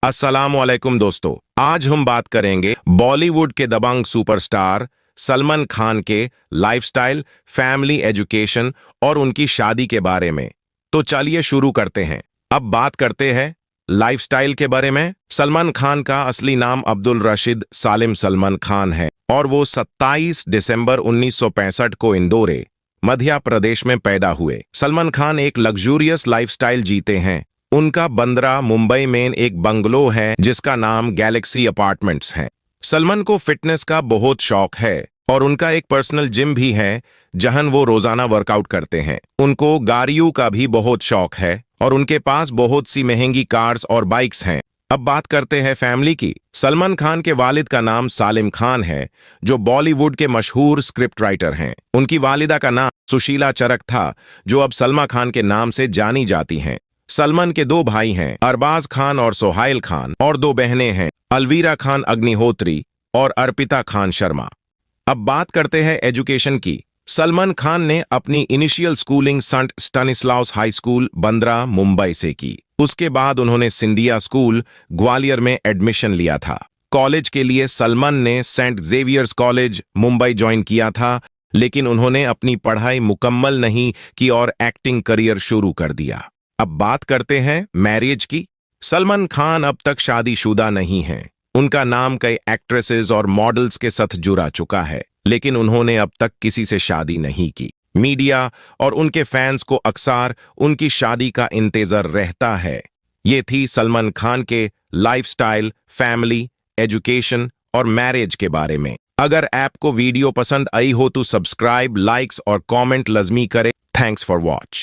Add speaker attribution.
Speaker 1: अस्सलामुअलैकुम दोस्तों, आज हम बात करेंगे बॉलीवुड के दबंग सुपरस्टार सलमान खान के लाइफस्टाइल, फैमिली, एजुकेशन और उनकी शादी के बारे में। तो चलिए शुरू करते हैं। अब बात करते हैं लाइफस्टाइल के बारे में। सलमान खान का असली नाम अब्दुल रशीद सालिम सलमान खान है और वो 27 दिसंबर 1965 को इंदौर, मध्य प्रदेश में पैदा हुए। सलमान खान एक लग्जूरियस लाइफस्टाइल जीते हैं। उनका बंद्रा मुंबई में एक बंगलो है जिसका नाम गैलेक्सी अपार्टमेंट्स है। सलमान को फिटनेस का बहुत शौक है और उनका एक पर्सनल जिम भी है जहां वो रोजाना वर्कआउट करते हैं। उनको गाड़ियों का भी बहुत शौक है और उनके पास बहुत सी महंगी कार्स और बाइक्स हैं। अब बात करते हैं फैमिली की। सलमान खान के वालिद का नाम सालिम खान है, जो बॉलीवुड के मशहूर स्क्रिप्ट राइटर हैं। उनकी वालिदा का नाम सुशीला चरक था, जो अब सलमा खान के नाम से जानी जाती हैं। सलमान के दो भाई हैं, अरबाज खान और सोहाइल खान, और दो बहनें हैं, अलवीरा खान अग्निहोत्री और अर्पिता खान शर्मा। अब बात करते हैं एजुकेशन की। सलमान खान ने अपनी initial schooling saint Stanislaus high school Bandra Mumbai से की। उसके बाद उन्होंने सिंधिया स्कूल ग्वालियर में एडमिशन लिया था। कॉलेज के लिए सलमान ने Saint Xavier's college Mumbai join किया था, लेकिन उन्होंने अपनी पढ़ाई मुकम्मल नहीं की और एक्टिंग करियर शुरू कर दिया। अब बात करते हैं मैरिज की। सलमान खान अब तक शादीशुदा नहीं हैं। उनका नाम कई एक्ट्रेसेस और मॉडल्स के साथ जुड़ा चुका है, लेकिन उन्होंने अब तक किसी से शादी नहीं की। मीडिया और उनके फैंस को अक्सर उनकी शादी का इंतजार रहता है। ये थी सलमान खान के लाइफस्टाइल, फैमिली, एजुकेशन और मैरिज के बारे में। अगर आपको वीडियो पसंद आई हो तो सब्सक्राइब, लाइक्स और कमेंट लाजमी करें। Thanks for watch.